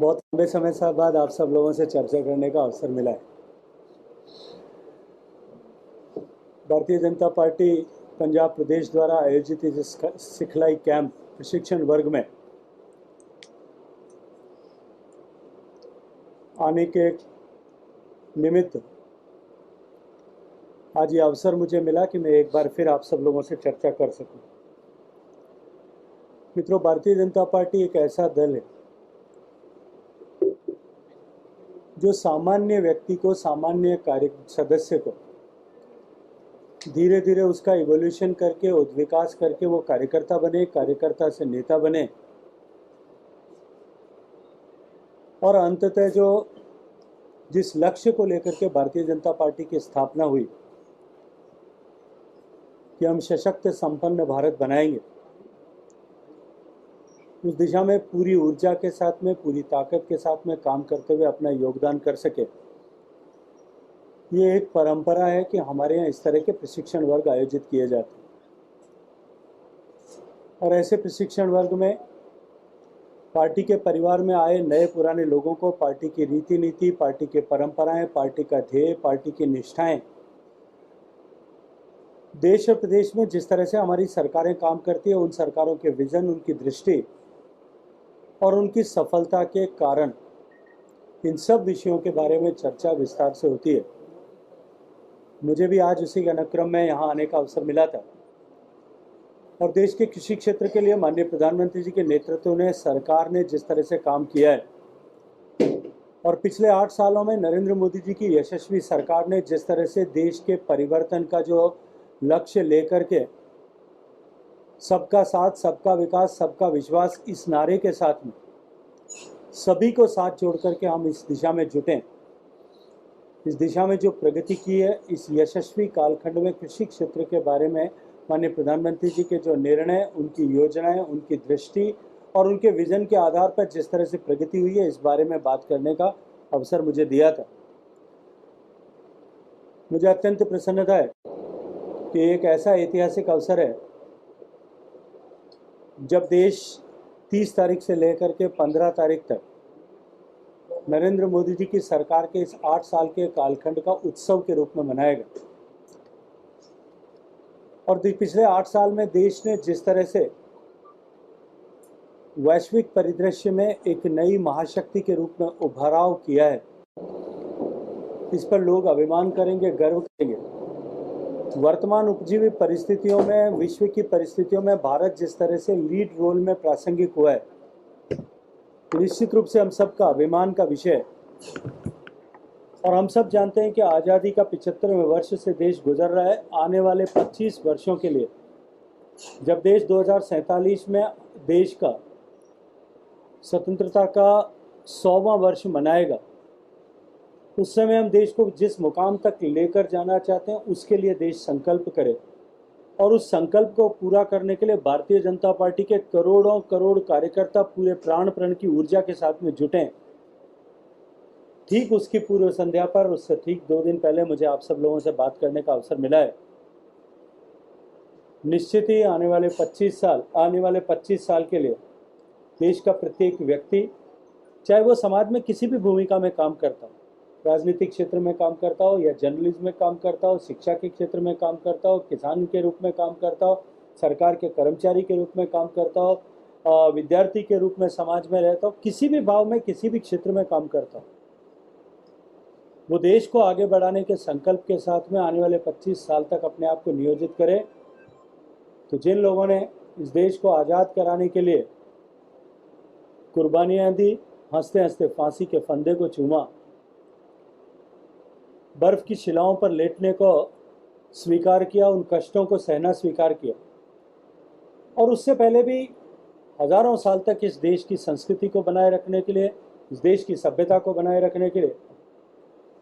बहुत लंबे समय से बाद आप सब लोगों से चर्चा करने का अवसर मिला है। भारतीय जनता पार्टी पंजाब प्रदेश द्वारा आयोजित इस सिखलाई कैंप प्रशिक्षण वर्ग में आने के निमित्त आज ये अवसर मुझे मिला कि मैं एक बार फिर आप सब लोगों से चर्चा कर सकूं। मित्रों, भारतीय जनता पार्टी एक ऐसा दल है जो सामान्य व्यक्ति को, सामान्य कार्य सदस्य को धीरे धीरे उसका इवोल्यूशन करके, उद्विकास करके वो कार्यकर्ता बने, कार्यकर्ता से नेता बने और अंततः जो जिस लक्ष्य को लेकर के भारतीय जनता पार्टी की स्थापना हुई कि हम सशक्त संपन्न भारत बनाएंगे, उस दिशा में पूरी ऊर्जा के साथ में, पूरी ताकत के साथ में काम करते हुए अपना योगदान कर सके। ये एक परंपरा है कि हमारे यहाँ इस तरह के प्रशिक्षण वर्ग आयोजित किए जाते हैं और ऐसे प्रशिक्षण वर्ग में पार्टी के परिवार में आए नए पुराने लोगों को पार्टी की रीति नीति, पार्टी के परंपराएं, पार्टी का ध्येय, पार्टी की निष्ठाएं, देश और प्रदेश में जिस तरह से हमारी सरकारें काम करती है, उन सरकारों के विजन, उनकी दृष्टि और उनकी सफलता के कारण, इन सब विषयों के बारे में चर्चा विस्तार से होती है। मुझे भी आज उसी अनुक्रम में यहाँ आने का अवसर मिला था और देश के कृषि क्षेत्र के लिए माननीय प्रधानमंत्री जी के नेतृत्व में सरकार ने जिस तरह से काम किया है और पिछले 8 सालों में नरेंद्र मोदी जी की यशस्वी सरकार ने जिस तरह से देश के परिवर्तन का जो लक्ष्य लेकर के सबका साथ, सबका विकास, सबका विश्वास, इस नारे के साथ में सभी को साथ जोड़ करके हम इस दिशा में जुटें, इस दिशा में जो प्रगति की है, इस यशस्वी कालखंड में कृषि क्षेत्र के बारे में माननीय प्रधानमंत्री जी के जो निर्णय, उनकी योजनाएं, उनकी दृष्टि और उनके विजन के आधार पर जिस तरह से प्रगति हुई है, इस बारे में बात करने का अवसर मुझे दिया था। मुझे अत्यंत प्रसन्नता है कि एक ऐसा ऐतिहासिक अवसर है जब देश 30 तारीख से लेकर के 15 तारीख तक नरेंद्र मोदी जी की सरकार के इस 8 साल के कालखंड का उत्सव के रूप में मनाएगा। और पिछले 8 साल में देश ने जिस तरह से वैश्विक परिदृश्य में एक नई महाशक्ति के रूप में उभराव किया है, इस पर लोग अभिमान करेंगे, गर्व करेंगे। वर्तमान उपजीवी परिस्थितियों में, विश्व की परिस्थितियों में भारत जिस तरह से लीड रोल में प्रासंगिक हुआ है, निश्चित रूप से हम सब का अभिमान का विषय है। और हम सब जानते हैं कि आज़ादी का 75वें वर्ष से देश गुजर रहा है। आने वाले 25 वर्षों के लिए जब देश 2047 में देश का स्वतंत्रता का 100वां वर्ष मनाएगा, उस समय हम देश को जिस मुकाम तक लेकर जाना चाहते हैं, उसके लिए देश संकल्प करे और उस संकल्प को पूरा करने के लिए भारतीय जनता पार्टी के करोड़ों करोड़ कार्यकर्ता पूरे प्राण प्रण की ऊर्जा के साथ में जुटें। ठीक उसकी पूर्व संध्या पर, उससे ठीक 2 दिन पहले मुझे आप सब लोगों से बात करने का अवसर मिला है। निश्चित ही आने वाले 25 साल के लिए देश का प्रत्येक व्यक्ति, चाहे वो समाज में किसी भी भूमिका में काम करता हो, राजनीतिक क्षेत्र में काम करता हो या जर्नलिज्म में काम करता हो, शिक्षा के क्षेत्र में काम करता हो, किसान के रूप में काम करता हो, सरकार के कर्मचारी के रूप में काम करता हो, विद्यार्थी के रूप में समाज में रहता हो, किसी भी भाव में, किसी भी क्षेत्र में काम करता हो, वो देश को आगे बढ़ाने के संकल्प के साथ में आने वाले 25 साल तक अपने आप को नियोजित करे। तो जिन लोगों ने इस देश को आज़ाद कराने के लिए कुर्बानियां दी, हंसते हंसते फांसी के फंदे को चूमा, बर्फ की शिलाओं पर लेटने को स्वीकार किया, उन कष्टों को सहना स्वीकार किया और उससे पहले भी हजारों साल तक इस देश की संस्कृति को बनाए रखने के लिए, इस देश की सभ्यता को बनाए रखने के लिए,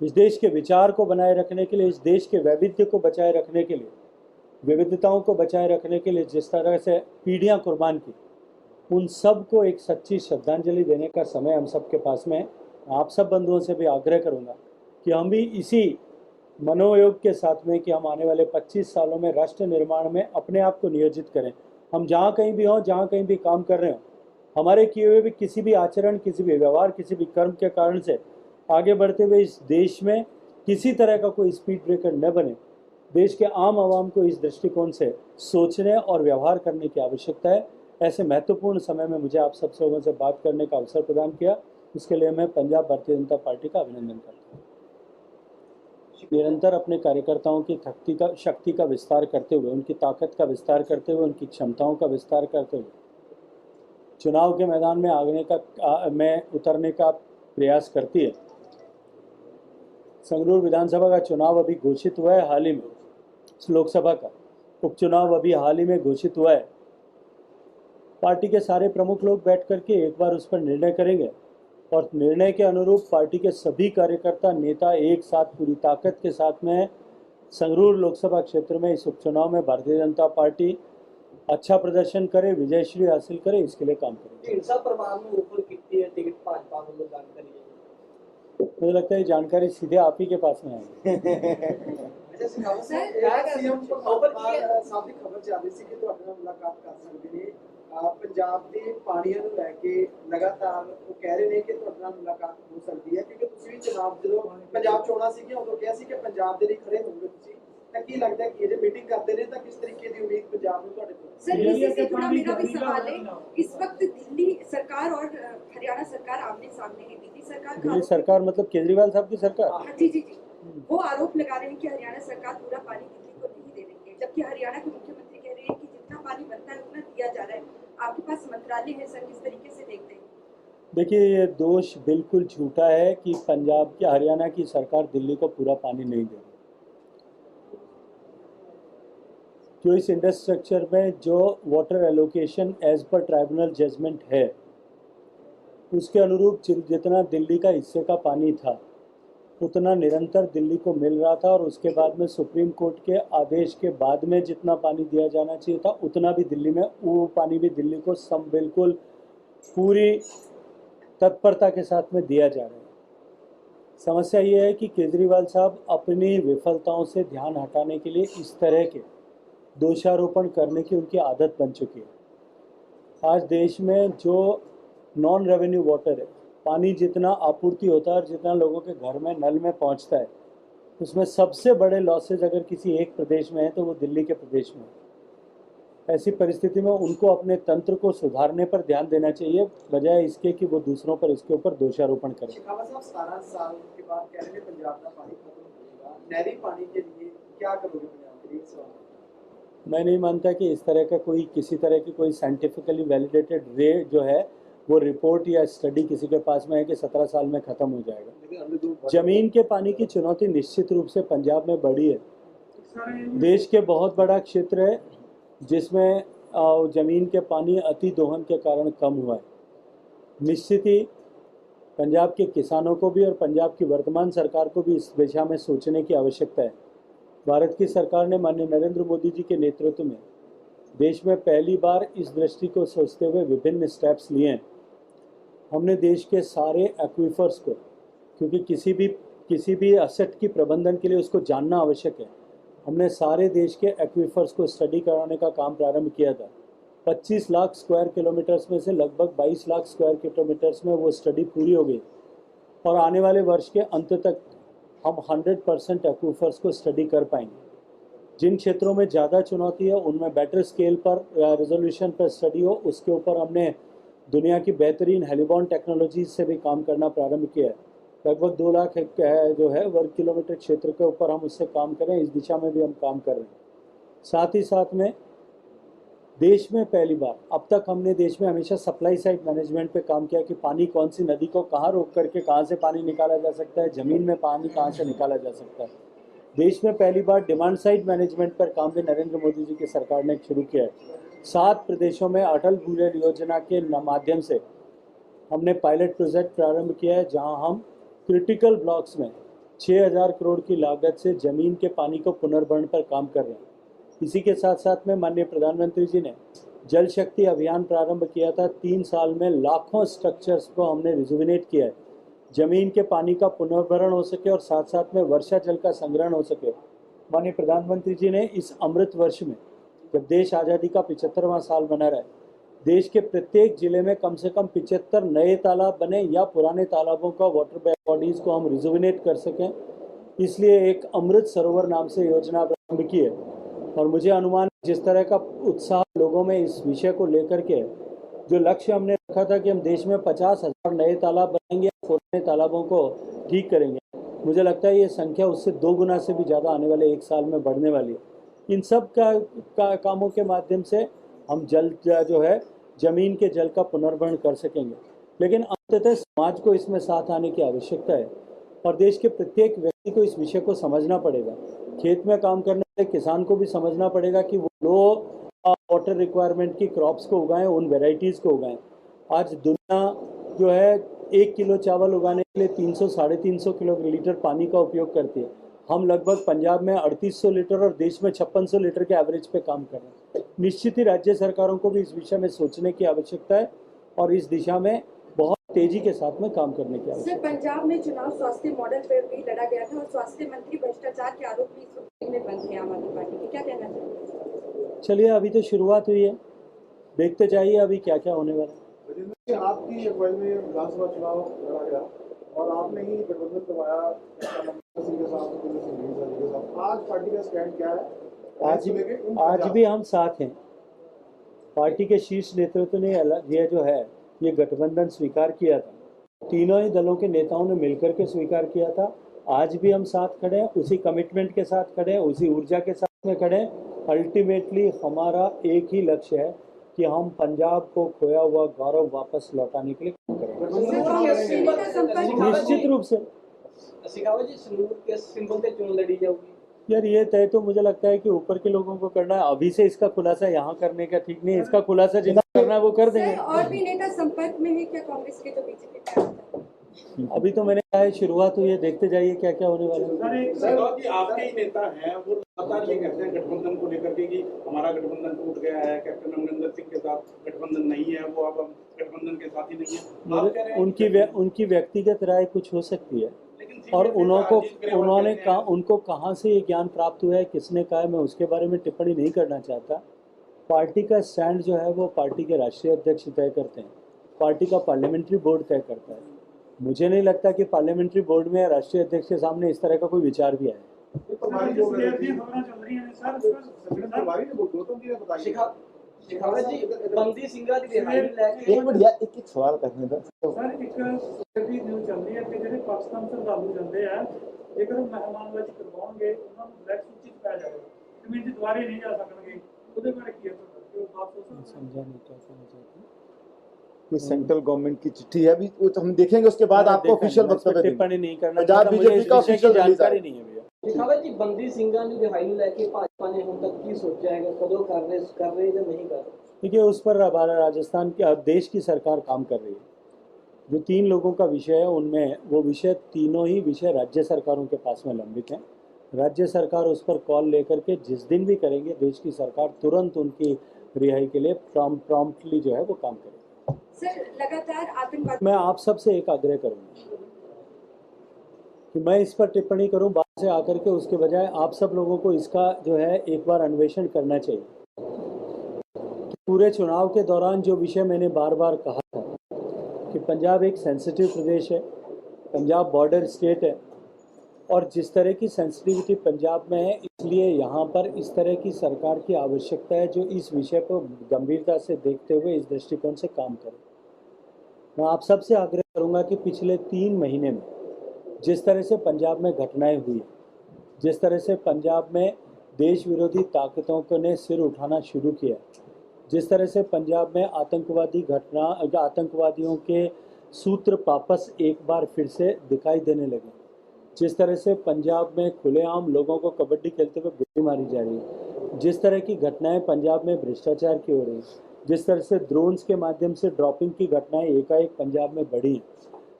इस देश के विचार को बनाए रखने के लिए, इस देश के वैविध्य को बचाए रखने के लिए, विविधताओं को बचाए रखने के लिए जिस तरह से पीढ़ियां कुर्बान की, उन सब को एक सच्ची श्रद्धांजलि देने का समय हम सब के पास में। आप सब बंधुओं से भी आग्रह करूंगा कि हम भी इसी मनोयोग के साथ में कि हम आने वाले 25 सालों में राष्ट्र निर्माण में अपने आप को नियोजित करें। हम जहाँ कहीं भी हों, जहाँ कहीं भी काम कर रहे हों, हमारे किए हुए भी किसी भी आचरण, किसी भी व्यवहार, किसी भी कर्म के कारण से आगे बढ़ते हुए इस देश में किसी तरह का कोई स्पीड ब्रेकर न बने, देश के आम आवाम को इस दृष्टिकोण से सोचने और व्यवहार करने की आवश्यकता है। ऐसे महत्वपूर्ण समय में मुझे आप सब लोगों से बात करने का अवसर प्रदान किया, इसके लिए मैं पंजाब भारतीय जनता पार्टी का अभिनंदन करता हूँ। निरंतर अपने कार्यकर्ताओं की शक्ति का विस्तार करते हुए, उनकी ताकत का विस्तार करते हुए, उनकी क्षमताओं का विस्तार करते हुए चुनाव के मैदान में उतरने का प्रयास करती है। संगरूर विधानसभा का चुनाव अभी घोषित हुआ है, हाल ही में लोकसभा का उपचुनाव अभी हाल ही में घोषित हुआ है। पार्टी के सारे प्रमुख लोग बैठ करके एक बार उस पर निर्णय करेंगे और निर्णय के अनुरूप पार्टी के सभी कार्यकर्ता नेता एक साथ पूरी ताकत के साथ में संगरूर लोकसभा क्षेत्र में इस उपचुनाव में भारतीय जनता पार्टी अच्छा प्रदर्शन करे, विजयश्री हासिल करे, इसके लिए काम करेंगे। मुझे लगता है जानकारी सीधे आप ही के पास में आएगी। ਪੰਜਾਬ ਦੇ ਪਾਣੀਆਂ ਨੂੰ ਲੈ ਕੇ ਲਗਾਤਾਰ ਉਹ ਕਹਿ ਰਹੇ ਨੇ ਕਿ ਤੁਹਾਡੇ ਨਾਲ ਮੁਲਾਕਾਤ ਹੋ ਸਕਦੀ ਹੈ, ਕਿਉਂਕਿ ਤੁਸੀਂ ਵੀ ਚੁਣਾਵ ਜਦੋਂ ਪੰਜਾਬ ਚੋਣਾਂ ਸੀਗੀਆਂ ਉਦੋਂ ਕਿਹਾ ਸੀ ਕਿ ਪੰਜਾਬ ਦੇ ਲਈ ਖੜੇ ਹੋਵੋਗੇ ਤੁਸੀਂ, ਤਾਂ ਕੀ ਲੱਗਦਾ ਕਿ ਜੇ ਮੀਟਿੰਗ ਕਰਦੇ ਨੇ ਤਾਂ किस तरीके की उम्मीद पंजाब में ਤੁਹਾਡੇ ਤੋਂ? सर इसी से जुड़ा मेरा भी सवाल है, इस वक्त दिल्ली सरकार और हरियाणा सरकार आमने सामने है। दिल्ली सरकार मतलब केजरीवाल साहब की सरकार, जी जी जी, वो आरोप लगा रहे हैं कि हरियाणा सरकार पूरा पानी दिल्ली को नहीं दे रही है, जबकि हरियाणा के मुख्यमंत्री कह रहे हैं कि जितना पानी बनता है उतना दिया जा रहा है। आपके पास मंत्रालय है सर, किस तरीके से देखते हैं? देखिए, ये दोष बिल्कुल झूठा है कि पंजाब की हरियाणा की सरकार दिल्ली को पूरा पानी नहीं दे रही। जो इस इंफ्रास्ट्रक्चर में जो water allocation as per tribunal judgement है, उसके अनुरूप जितना दिल्ली का हिस्से का पानी था उतना निरंतर दिल्ली को मिल रहा था, और उसके बाद में सुप्रीम कोर्ट के आदेश के बाद में जितना पानी दिया जाना चाहिए था उतना भी दिल्ली में, वो पानी भी दिल्ली को बिल्कुल पूरी तत्परता के साथ में दिया जा रहा है। समस्या ये है कि केजरीवाल साहब अपनी विफलताओं से ध्यान हटाने के लिए इस तरह के दोषारोपण करने की उनकी आदत बन चुकी है। आज देश में जो नॉन रेवेन्यू वाटर है, पानी जितना आपूर्ति होता है और जितना लोगों के घर में नल में पहुंचता है, उसमें सबसे बड़े लॉसेज अगर किसी एक प्रदेश में है तो वो दिल्ली के प्रदेश में है। ऐसी परिस्थिति में उनको अपने तंत्र को सुधारने पर ध्यान देना चाहिए, बजाय इसके कि वो दूसरों पर इसके ऊपर दोषारोपण करें। 17 साल के बाद कह रहे हैं पंजाब का पानी खत्म हो जाएगा, नहरी पानी के लिए क्या करोगे पंजाब के लिए? मैं नहीं मानता कि इस तरह का किसी तरह की कोई साइंटिफिकली वैलिडेटेड रे जो है वो रिपोर्ट या स्टडी किसी के पास में है कि 17 साल में ख़त्म हो जाएगा। ज़मीन के पानी की चुनौती निश्चित रूप से पंजाब में बड़ी है। देश के बहुत बड़ा क्षेत्र है जिसमें ज़मीन के पानी अति दोहन के कारण कम हुआ है। निश्चित ही पंजाब के किसानों को भी और पंजाब की वर्तमान सरकार को भी इस दिशा में सोचने की आवश्यकता है। भारत की सरकार ने माननीय नरेंद्र मोदी जी के नेतृत्व में देश में पहली बार इस दृष्टि को सोचते हुए विभिन्न स्टेप्स लिए हैं। हमने देश के सारे एक्वीफर्स को, क्योंकि किसी भी असेट की प्रबंधन के लिए उसको जानना आवश्यक है, हमने सारे देश के एक्वीफर्स को स्टडी कराने का काम प्रारंभ किया था। 25 लाख स्क्वायर किलोमीटर्स में से लगभग 22 लाख स्क्वायर किलोमीटर्स में वो स्टडी पूरी हो गई, और आने वाले वर्ष के अंत तक हम 100% एक्वीफर्स को स्टडी कर पाएंगे। जिन क्षेत्रों में ज़्यादा चुनौती है उनमें बेटर स्केल पर रेजोल्यूशन पर स्टडी हो, उसके ऊपर हमने दुनिया की बेहतरीन हेलीबॉर्न टेक्नोलॉजीज से भी काम करना प्रारंभ किया है। लगभग 2 लाख जो है वर्ग किलोमीटर क्षेत्र के ऊपर हम उससे काम करें, इस दिशा में भी हम काम कर रहे हैं। साथ ही साथ में देश में पहली बार, अब तक हमने देश में हमेशा सप्लाई साइड मैनेजमेंट पे काम किया कि पानी कौन सी नदी को कहाँ रोक करके कहाँ से पानी निकाला जा सकता है, ज़मीन में पानी कहाँ से निकाला जा सकता है। देश में पहली बार डिमांड साइड मैनेजमेंट पर काम भी नरेंद्र मोदी जी की सरकार ने शुरू किया है। 7 प्रदेशों में अटल भूजल योजना के माध्यम से हमने पायलट प्रोजेक्ट प्रारंभ किया है, जहां हम क्रिटिकल ब्लॉक्स में 6000 करोड़ की लागत से ज़मीन के पानी को पुनर्भरण पर काम कर रहे हैं। इसी के साथ साथ में माननीय प्रधानमंत्री जी ने जल शक्ति अभियान प्रारंभ किया था। 3 साल में लाखों स्ट्रक्चर्स को हमने रिजुविनेट किया है, ज़मीन के पानी का पुनर्भरण हो सके और साथ साथ में वर्षा जल का संग्रहण हो सके। माननीय प्रधानमंत्री जी ने इस अमृत वर्ष में, जब देश आज़ादी का 75वां साल मना रहा है, देश के प्रत्येक जिले में कम से कम 75 नए तालाब बने या पुराने तालाबों का वाटर बॉडीज को हम रिजुविनेट कर सकें। इसलिए एक अमृत सरोवर नाम से योजना प्रारंभ की है और मुझे अनुमान जिस तरह का उत्साह लोगों में इस विषय को लेकर के, जो लक्ष्य हमने रखा था कि हम देश में 50,000 नए तालाब बनाएंगे, पुराने तालाबों को ठीक करेंगे, मुझे लगता है ये संख्या उससे 2 गुना से भी ज़्यादा आने वाले 1 साल में बढ़ने वाली है। इन सब कामों के माध्यम से हम जल जो है जमीन के जल का पुनर्भरण कर सकेंगे, लेकिन अंततः समाज को इसमें साथ आने की आवश्यकता है और देश के प्रत्येक व्यक्ति को इस विषय को समझना पड़ेगा। खेत में काम करने वाले किसान को भी समझना पड़ेगा कि वो लो वाटर रिक्वायरमेंट की क्रॉप्स को उगाएं, उन वेराइटीज़ को उगाएं। आज दुनिया जो है 1 किलो चावल उगाने के लिए 300-350 किलोलीटर पानी का उपयोग करती है। हम लगभग पंजाब में 3800 लीटर और देश में 5600 लीटर के एवरेज पे काम कर रहे हैं। निश्चित ही राज्य सरकारों को भी इस विषय में सोचने की आवश्यकता है और इस दिशा में बहुत तेजी के साथ में काम करने की आवश्यकता है। सर, पंजाब में चुनाव स्वास्थ्य मॉडल पर भी लड़ा गया था और स्वास्थ्य मंत्री भ्रष्टाचार के आरोप भी इस वक्त में बंद है आम आदमी पार्टी के, क्या कहना चाहिए? चलिए, अभी तो शुरुआत हुई है, देखते जाइए अभी क्या क्या होने वाला है। आपकी अगुवाई में विधानसभा चुनाव लड़ा गया और आपने ही गठबंधन करवाया सिंह के साथ, के साथ। आज पार्टी का स्टैंड क्या है? आज भी हम साथ हैं। पार्टी के शीर्ष नेतृत्व ने ये जो है ये गठबंधन स्वीकार किया था, तीनों ही दलों के नेताओं ने मिलकर के स्वीकार किया था। आज भी हम साथ खड़े हैं, उसी कमिटमेंट के साथ खड़े हैं, उसी ऊर्जा के साथ में खड़े हैं। अल्टीमेटली हमारा एक ही लक्ष्य है कि हम पंजाब को खोया हुआ गौरव वापस लौटाने के लिए काम करेंगे। निश्चित रूप से सिखावत जी, संगरूर के सिंबल पे चोन लड़ी जाऊगी। यार ये तय तो मुझे लगता है कि ऊपर के लोगों को करना है। अभी से इसका खुलासा यहाँ करने का ठीक नहीं है। इसका खुलासा जितना करना है वो कर देंगे। और भी नेता संपर्क में है क्या कांग्रेस के, जो बीजेपी में? अभी तो मैंने कहा है शुरुआत हुई है, देखते जाइए क्या क्या होने वाला है। सर कि आपके ही नेता हैं, वो लगातार ये कहते हैं गठबंधन को लेकर के कि हमारा गठबंधन टूट गया है, कैप्टन अमरिंदर सिंह के साथ गठबंधन नहीं है, वो अब गठबंधन के साथ ही नहीं है। आप कह रहे हैं उनकी व्यक्तिगत राय कुछ हो सकती है और उनको कहाँ से ये ज्ञान प्राप्त हुआ है, किसने कहा है, मैं उसके बारे में टिप्पणी नहीं करना चाहता। पार्टी का स्टैंड जो है वो पार्टी के राष्ट्रीय अध्यक्ष तय करते हैं, पार्टी का पार्लियामेंट्री बोर्ड तय करता है। मुझे नहीं लगता कि पार्लियामेंट्री बोर्ड में राष्ट्रीय अध्यक्ष के सामने इस तरह का कोई विचार भी आया। शिखावत जी, बंदी सिंघा की रिहाई लेके एक मिनट यार, एक सवाल करने दो सर। एक ਜਿਹੜੀ ਨਿਊਜ਼ ਚੱਲ ਰਹੀ ਹੈ ਕਿ ਜਿਹੜੇ ਪਾਕਿਸਤਾਨ ਸ਼ਰਧਾਲੂ ਜਾਂਦੇ ਆ, ਜੇਕਰ ਉਹ ਮਹਿਮਾਨਵਾਜੀ ਕਰਵਾਉਣਗੇ ਉਹਨਾਂ ਨੂੰ ਬਲੈਕ ਸੂਚੀ 'ਚ ਪਾਇਆ ਜਾਵੇਗਾ, ਜ਼ਮੀਨ 'ਚ ਦੁਬਾਰੇ ਨਹੀਂ ਜਾ ਸਕਣਗੇ। ਉਹਦੇ ਬਾਰੇ ਕੀ ਹੈ ਤੁਹਾਡਾ, ਕਿ ਉਹ ਵਾਪਸ हो सकते? समझा नहीं क्या कहना चाहते हैं। कोई सेंट्रल गवर्नमेंट की चिट्ठी है अभी, वो तो हम देखेंगे, उसके बाद आपको ऑफिशियल वक्तव्य देंगे। टिप्पणी नहीं करना पंजाब चाहता, मुझे बीजेपी इस का विषय की ऑफिशियल रिलीज जानकारी है। नहीं है भैया। शिखावत जी, बंदी सिंघा की रिहाई लेके भाजपा ने हम तक की सोचा है, कदों कर रहे या नहीं कर रहे? देखिए, उस पर हमारा राजस्थान की देश की सरकार काम कर रही है। जो 3 लोगों का विषय है उनमें वो विषय, तीनों ही विषय राज्य सरकारों के पास में लंबित हैं। राज्य सरकार उस पर कॉल लेकर के जिस दिन भी करेंगे, देश की सरकार तुरंत उनकी रिहाई के लिए प्रॉम्प्टली जो है वो काम करेगी। सर, लगातार आतंकवाद, मैं आप सबसे एक आग्रह करूँगा कि मैं इस पर टिप्पणी करूँ बाहर से आकर के, उसके बजाय आप सब लोगों को इसका जो है एक बार अन्वेषण करना चाहिए। पूरे चुनाव के दौरान जो विषय मैंने बार बार कहा था कि पंजाब एक सेंसिटिव प्रदेश है, पंजाब बॉर्डर स्टेट है और जिस तरह की सेंसिटिविटी पंजाब में है, इसलिए यहाँ पर इस तरह की सरकार की आवश्यकता है जो इस विषय को गंभीरता से देखते हुए इस दृष्टिकोण से काम करे। मैं आप सबसे आग्रह करूँगा कि पिछले 3 महीने में जिस तरह से पंजाब में घटनाएं हुई, जिस तरह से पंजाब में देश विरोधी ताकतों को ने सिर उठाना शुरू किया, जिस तरह से पंजाब में आतंकवादियों के सूत्र वापस एक बार फिर से दिखाई देने लगे, जिस तरह से पंजाब में खुलेआम लोगों को कबड्डी खेलते हुए गोली मारी जा रही है, जिस तरह की घटनाएं पंजाब में भ्रष्टाचार की हो रही, जिस तरह से ड्रोन्स के माध्यम से ड्रॉपिंग की घटनाएं एकाएक पंजाब में बढ़ी,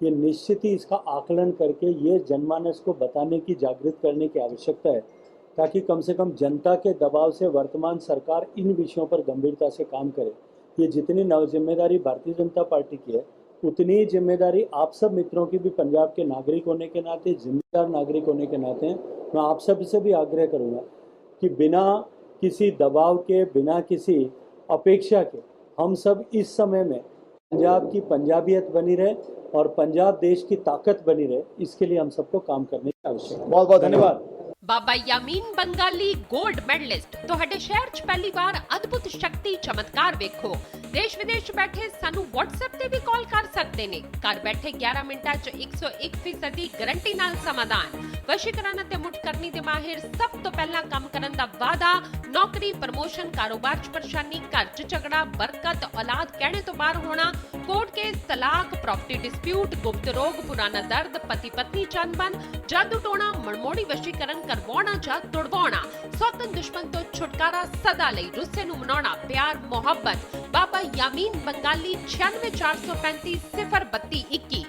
ये निश्चित ही इसका आकलन करके ये जनमानस को बताने की, जागृत करने की आवश्यकता है, ताकि कम से कम जनता के दबाव से वर्तमान सरकार इन विषयों पर गंभीरता से काम करे। ये जितनी जिम्मेदारी भारतीय जनता पार्टी की है, उतनी ही जिम्मेदारी आप सब मित्रों की भी पंजाब के नागरिक होने के नाते, जिम्मेदार नागरिक होने के नाते मैं आप सब से भी आग्रह करूँगा कि बिना किसी दबाव के, बिना किसी अपेक्षा के हम सब इस समय में पंजाब की पंजाबियत बनी रहे और पंजाब देश की ताकत बनी रहे, इसके लिए हम सबको काम करने की आवश्यकता है। बहुत बहुत धन्यवाद। ਬਾਬਾ ਯਾਮੀਨ ਬੰਗਾਲੀ 골ਡ ਮੈਡਲਿਸਟ ਤੁਹਾਡੇ ਸ਼ਹਿਰ 'ਚ ਪਹਿਲੀ ਵਾਰ ਅਦਭੁਤ ਸ਼ਕਤੀ ਚਮਤਕਾਰ ਵੇਖੋ। ਦੇਸ਼ ਵਿਦੇਸ਼ ਬੈਠੇ ਸਾਨੂੰ WhatsApp ਤੇ ਵੀ ਕਾਲ ਕਰ ਸਕਦੇ ਨੇ। ਘਰ ਬੈਠੇ 11 ਮਿੰਟਾਂ 'ਚ 101% ਦੀ ਗਾਰੰਟੀ ਨਾਲ ਸਮਾਧਾਨ। ਵਸ਼ੀਕਰਨ ਅਤੇ ਮੁਠਕਰਨੀ ਦੇ ਮਾਹਿਰ ਸਭ ਤੋਂ ਪਹਿਲਾਂ ਕੰਮ ਕਰਨ ਦਾ ਵਾਅਦਾ। ਨੌਕਰੀ, ਪ੍ਰਮੋਸ਼ਨ, ਕਾਰੋਬਾਰ 'ਚ ਪਰੇਸ਼ਾਨੀ, ਘਰ 'ਚ ਝਗੜਾ, ਬਰਕਤ, ਔਲਾਦ ਕਹਿਣੇ ਤੋਂ ਬਾਹਰ ਹੋਣਾ, ਕੋਰਟ ਕੇਸ, ਤਲਾਕ, ਪ੍ਰਾਪਰਟੀ ਡਿਸਪਿਊਟ, ਗੁਪਤ ਰੋਗ, ਪੁਰਾਣਾ ਦਰਦ, ਪਤੀ ਪਤਨੀ ਚੰਬਨ, ਜਾਦੂ ਟੋਣਾ, ਮਨਮੋੜੀ ਵਸ਼ੀਕਰਨ ਕਰਵਾਉਣਾ ਜਾਂ ਤੁੜਵਾਉਣਾ, ਸੌਤਨ ਦੁਸ਼ਮਣ ਤੋਂ ਛੁਟਕਾਰਾ, ਸਦਾ ਲਈ ਰੁੱਸੇ ਨੂੰ ਮਨਾਉਣਾ, ਪਿਆਰ ਮੁਹੱਬਤ। ਬਾਬਾ ਯਾਮੀਨ ਬੰਗਾਲੀ 96 435 032 21।